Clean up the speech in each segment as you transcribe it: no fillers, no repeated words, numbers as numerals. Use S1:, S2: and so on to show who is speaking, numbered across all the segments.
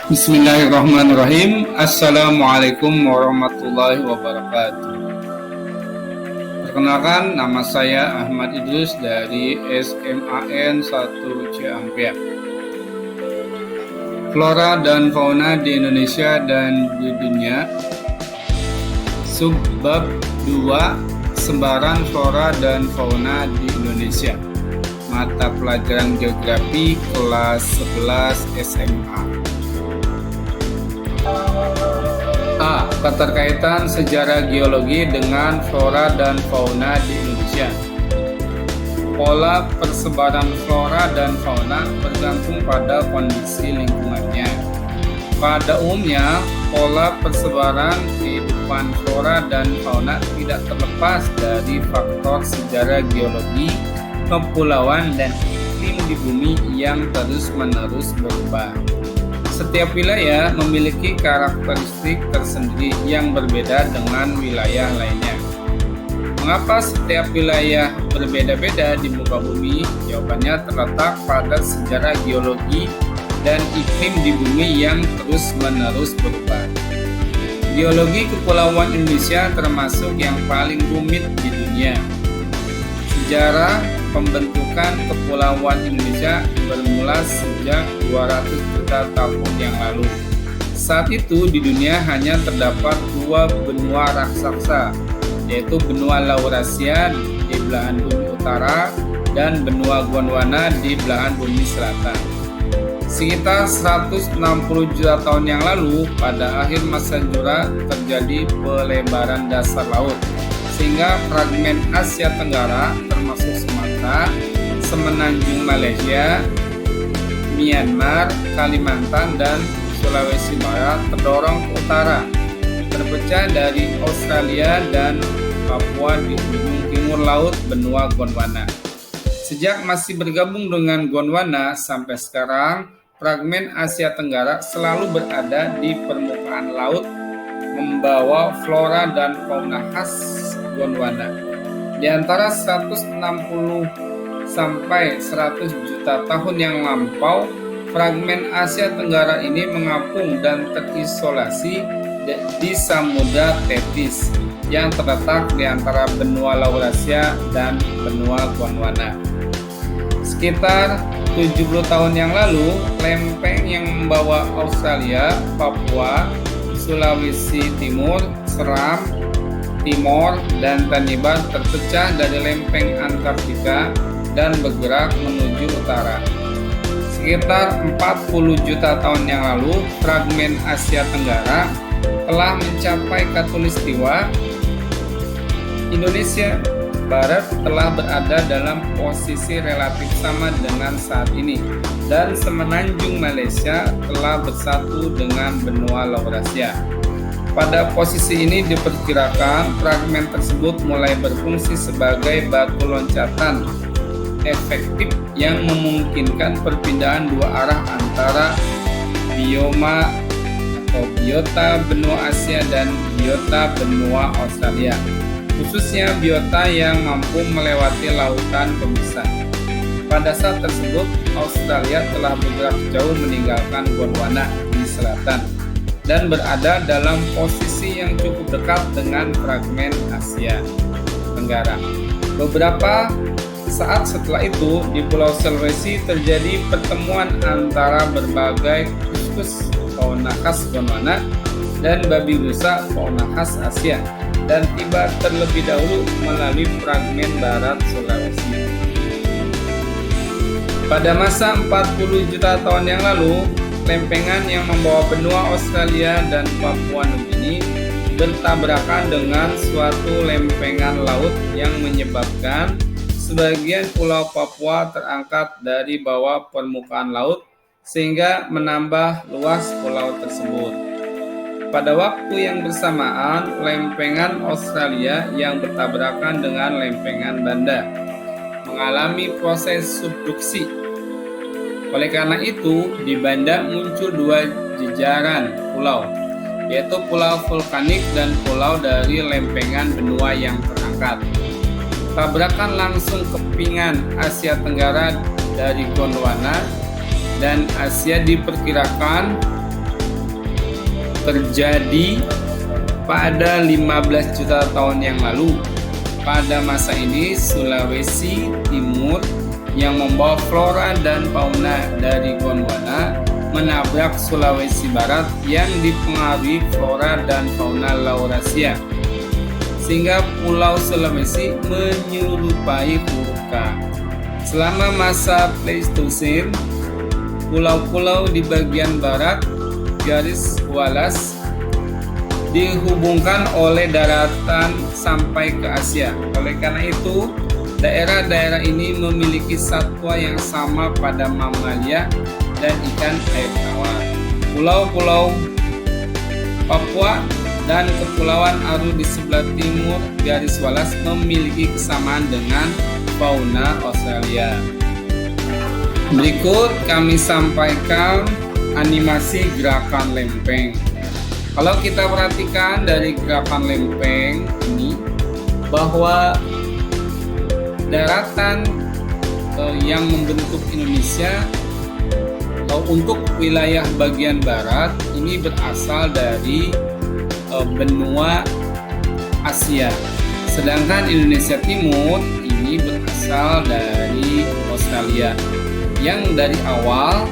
S1: Bismillahirrahmanirrahim. Assalamualaikum warahmatullahi wabarakatuh. Perkenalkan, nama saya Ahmad Idrus dari SMAN 1 Ciampea. Flora dan fauna di Indonesia dan di dunia. Subbab 2, sebaran flora dan fauna di Indonesia. Mata pelajaran geografi kelas 11 SMA. A. Keterkaitan sejarah geologi dengan flora dan fauna di Indonesia. Pola persebaran flora dan fauna bergantung pada kondisi lingkungannya. Pada umumnya, pola persebaran kehidupan flora dan fauna tidak terlepas dari faktor sejarah geologi, kepulauan, dan iklim di bumi yang terus-menerus berubah. Setiap wilayah memiliki karakteristik tersendiri yang berbeda dengan wilayah lainnya. Mengapa setiap wilayah berbeda-beda di muka bumi? Jawabannya terletak pada sejarah geologi dan iklim di bumi yang terus-menerus berubah. Geologi Kepulauan Indonesia termasuk yang paling rumit di dunia. Sejarah pembentukan Kepulauan Indonesia bermula sejak 200 juta tahun yang lalu. Saat itu di dunia hanya terdapat dua benua raksasa, yaitu benua Laurasia di belahan bumi utara dan benua Gondwana di belahan bumi selatan. Sekitar 160 juta tahun yang lalu, pada akhir masa jura terjadi pelebaran dasar laut, sehingga fragmen Asia Tenggara termasuk Sumatera, Semenanjung Malaysia, Myanmar, Kalimantan, dan Sulawesi Barat terdorong ke utara, terpecah dari Australia dan Papua di ujung timur laut benua Gondwana. Sejak masih bergabung dengan Gondwana sampai sekarang, fragmen Asia Tenggara selalu berada di permukaan laut, membawa flora dan fauna khas Gondwana. Di antara 160 sampai 100 juta tahun yang lampau, fragmen Asia Tenggara ini mengapung dan terisolasi di Samudra Tethys yang terletak di antara benua Laurasia dan benua Gondwana. Sekitar 70 tahun yang lalu, lempeng yang membawa Australia, Papua, Sulawesi Timur, Seram, Timor, dan Tanimbar terpecah dari lempeng Antartika dan bergerak menuju utara. Sekitar 40 juta tahun yang lalu, fragmen Asia Tenggara telah mencapai khatulistiwa. Indonesia Barat telah berada dalam posisi relatif sama dengan saat ini, dan Semenanjung Malaysia telah bersatu dengan benua Laurasia. Pada posisi ini diperkirakan fragmen tersebut mulai berfungsi sebagai batu loncatan efektif yang memungkinkan perpindahan dua arah antara bioma atau biota benua Asia dan biota benua Australia, khususnya biota yang mampu melewati lautan pemisah. Pada saat tersebut, Australia telah bergerak jauh meninggalkan Gondwana di selatan dan berada dalam posisi yang cukup dekat dengan fragmen Asia Tenggara. Beberapa saat setelah itu, di Pulau Sulawesi terjadi pertemuan antara berbagai kuskus fauna khas Gondwana dan babi rusa fauna khas Asia, dan tiba terlebih dahulu melalui fragmen barat Sulawesi. Pada masa 40 juta tahun yang lalu, lempengan yang membawa benua Australia dan Papua Nugini bertabrakan dengan suatu lempengan laut yang menyebabkan sebagian pulau Papua terangkat dari bawah permukaan laut sehingga menambah luas pulau tersebut. Pada waktu yang bersamaan, lempengan Australia yang bertabrakan dengan lempengan Banda mengalami proses subduksi. Oleh karena itu, di Banda muncul dua jejaran pulau, yaitu pulau vulkanik dan pulau dari lempengan benua yang terangkat. Tabrakan langsung kepingan Asia Tenggara dari Gondwana dan Asia diperkirakan terjadi pada 15 juta tahun yang lalu. Pada masa ini Sulawesi Timur yang membawa flora dan fauna dari Gondwana menabrak Sulawesi Barat yang dipengaruhi flora dan fauna Laurasia, sehingga Pulau Sulawesi menyerupai huruf K. Selama masa Pleistosen, pulau-pulau di bagian barat garis Wallace dihubungkan oleh daratan sampai ke Asia. Oleh karena itu, daerah-daerah ini memiliki satwa yang sama pada mamalia dan ikan air tawar. Pulau-pulau Papua dan Kepulauan Aru di sebelah timur garis Wallace memiliki kesamaan dengan fauna Australia. Berikut kami sampaikan animasi gerakan lempeng. Kalau kita perhatikan dari gerakan lempeng ini, bahwa daratan yang membentuk Indonesia untuk wilayah bagian barat ini berasal dari benua Asia, sedangkan Indonesia Timur ini berasal dari Australia, yang dari awal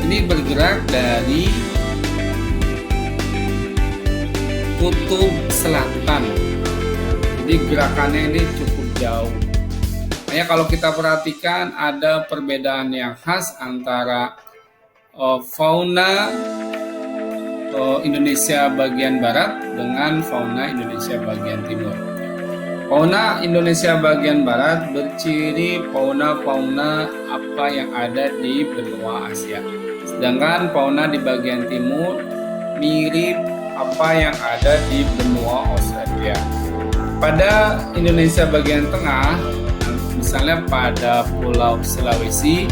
S1: ini bergerak dari kutub selatan. Jadi gerakannya ini cukup jauh. Makanya kalau kita perhatikan ada perbedaan yang khas antara fauna Indonesia bagian barat dengan fauna Indonesia bagian timur. Fauna Indonesia bagian barat berciri fauna-fauna apa yang ada di benua Asia. Sedangkan fauna di bagian timur mirip apa yang ada di benua Australia. Pada Indonesia bagian tengah, misalnya pada Pulau Sulawesi,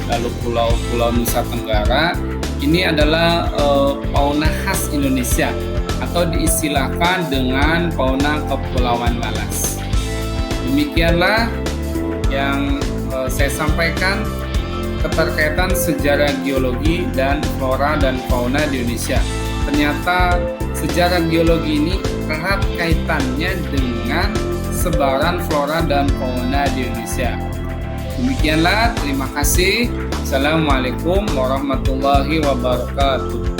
S1: lalu pulau-pulau Nusa Tenggara, ini adalah fauna khas Indonesia atau diistilahkan dengan fauna Kepulauan Wallace. Demikianlah yang saya sampaikan keterkaitan sejarah geologi dan flora dan fauna di Indonesia. Ternyata sejarah geologi ini erat kaitannya dengan sebaran flora dan fauna di Indonesia. Demikianlah, terima kasih. Assalamualaikum warahmatullahi wabarakatuh.